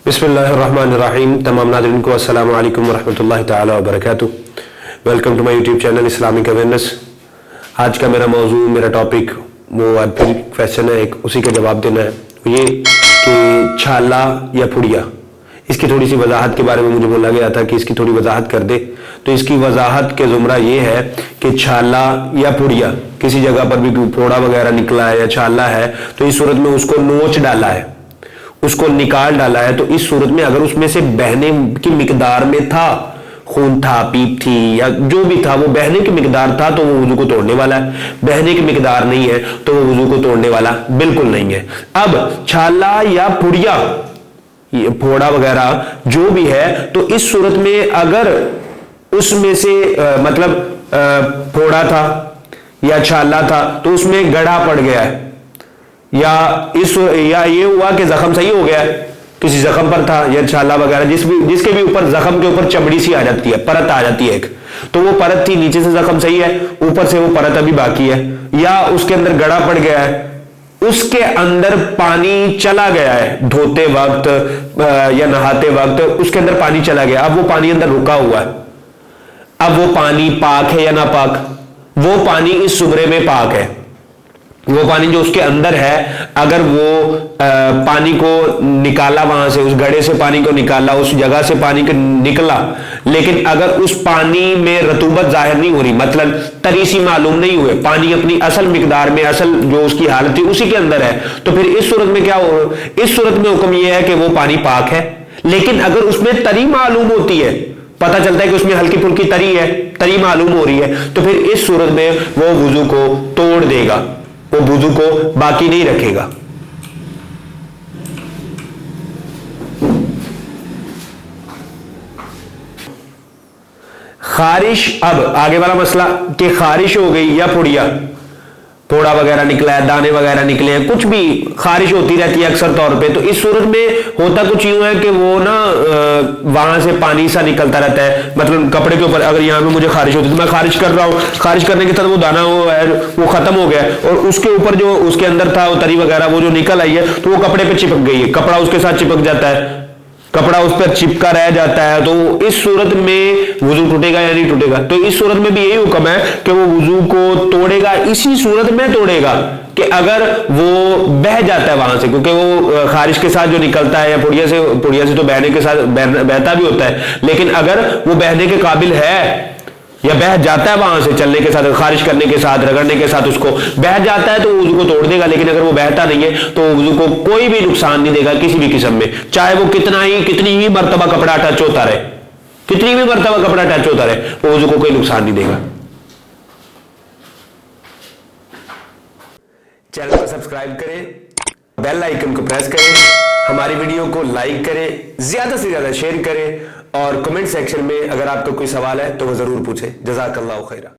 بسم اللہ الرحمن الرحیم. تمام ناظرین کو السلام علیکم ورحمۃ اللہ تعالی وبرکاتہ. Welcome to my YouTube channel Islamic awareness. آج کا میرا موضوع، میرا ٹاپک وہ پھر کویشچن ہے ایک، اسی کا جواب دینا ہے. یہ کہ چھالا یا پھڑیا، اس کی تھوڑی سی وضاحت کے بارے میں مجھے بولا گیا تھا کہ اس کی تھوڑی وضاحت کر دے. تو اس کی وضاحت کے زمرہ یہ ہے کہ چھالا یا پھڑیا، کسی جگہ پر بھی پھوڑا وغیرہ نکلا ہے یا چھالا ہے تو اس صورت میں اس کو نوچ ڈالا ہے، اس کو نکال ڈالا ہے. تو اس صورت میں اگر اس میں سے بہنے کی مقدار میں تھا، خون تھا، پیپ تھی یا جو بھی تھا، وہ بہنے کی مقدار تھا تو وہ وضو کو توڑنے والا ہے. بہنے کی مقدار نہیں ہے تو وہ وضو کو توڑنے والا بالکل نہیں ہے. اب چھالا یا پھڑیا، پھوڑا وغیرہ جو بھی ہے، تو اس صورت میں اگر اس میں سے مطلب پھوڑا تھا یا چھالا تھا تو اس میں گڑھا پڑ گیا ہے، یا یہ ہوا کہ زخم صحیح ہو گیا ہے، کسی زخم پر تھا یا چھالا وغیرہ، جس کے بھی اوپر زخم کے اوپر چمڑی سی آ جاتی ہے، پرت آ جاتی ہے ایک، تو وہ پرت تھی، نیچے سے زخم صحیح ہے، اوپر سے وہ پرت ابھی باقی ہے، یا اس کے اندر گڑھا پڑ گیا ہے، اس کے اندر پانی چلا گیا ہے دھوتے وقت یا نہاتے وقت، اس کے اندر پانی چلا گیا، اب وہ پانی اندر رکا ہوا ہے. اب وہ پانی پاک ہے یا ناپاک؟ وہ پانی اس زمرے میں پاک ہے. وہ پانی جو اس کے اندر ہے، اگر وہ پانی کو نکالا، وہاں سے اس گڑھے سے پانی کو نکالا، اس جگہ سے پانی کو نکلا، لیکن اگر اس پانی میں رطوبت ظاہر نہیں ہو رہی، مثلا تری سی معلوم نہیں ہوئے، پانی اپنی اصل مقدار میں، اصل جو اس کی حالت تھی اسی کے اندر ہے، تو پھر اس صورت میں کیا ہو؟ اس صورت میں حکم یہ ہے کہ وہ پانی پاک ہے. لیکن اگر اس میں تری معلوم ہوتی ہے، پتہ چلتا ہے کہ اس میں ہلکی پھلکی تری ہے، تری معلوم ہو رہی ہے، تو پھر اس صورت میں وہ وضو کو توڑ دے گا، وہ وضو کو باقی نہیں رکھے گا. خارش، اب آگے والا مسئلہ کہ خارش ہو گئی یا پھڑیا، پھوڑا وغیرہ نکلا ہے، دانے وغیرہ نکلے ہیں، کچھ بھی خارش ہوتی رہتی ہے اکثر طور پہ. تو اس صورت میں ہوتا کچھ یوں ہے کہ وہ نا وہاں سے پانی سا نکلتا رہتا ہے، مطلب کپڑے کے اوپر اگر یہاں پہ مجھے خارش ہوتی ہے تو میں خارش کر رہا ہوں، خارش کرنے کے ساتھ وہ دانا وہ ختم ہو گیا، اور اس کے اوپر جو اس کے اندر تھا وہ تری وغیرہ وہ جو نکل آئی ہے تو وہ کپڑے پہ چپک گئی ہے، کپڑا اس کے ساتھ چپک جاتا ہے، کپڑا اس پر چپکا رہ جاتا ہے، تو اس صورت میں وضو ٹوٹے گا یا نہیں ٹوٹے گا؟ تو اس صورت میں بھی یہی حکم ہے کہ وہ وضو کو توڑے گا. اسی صورت میں توڑے گا کہ اگر وہ بہہ جاتا ہے وہاں سے، کیونکہ وہ خارش کے ساتھ جو نکلتا ہے یا پھڑیا سے تو بہنے کے ساتھ بہتا بھی ہوتا ہے، لیکن اگر وہ بہنے کے قابل ہے یا بہہ جاتا ہے وہاں سے چلنے کے ساتھ، خارش کرنے کے ساتھ، رگڑنے کے ساتھ اس کو بہہ جاتا ہے تو وہ وضو کو توڑ دے گا. لیکن اگر وہ بہتا نہیں ہے تو وضو کو کوئی بھی نقصان نہیں دے گا کسی بھی قسم میں، چاہے وہ کتنی ہی مرتبہ کپڑا ٹچ ہوتا رہے، کتنی بھی مرتبہ کپڑا ٹچ ہوتا رہے، وہ وضو کو کوئی نقصان نہیں دے گا. چینل کو سبسکرائب کریں، بیل آئیکن کو پریس کریں، ہماری ویڈیو کو لائک کریں، زیادہ سے زیادہ شیئر کریں، اور کمنٹ سیکشن میں اگر آپ کو کوئی سوال ہے تو وہ ضرور پوچھیں. جزاک اللہ خیرہ.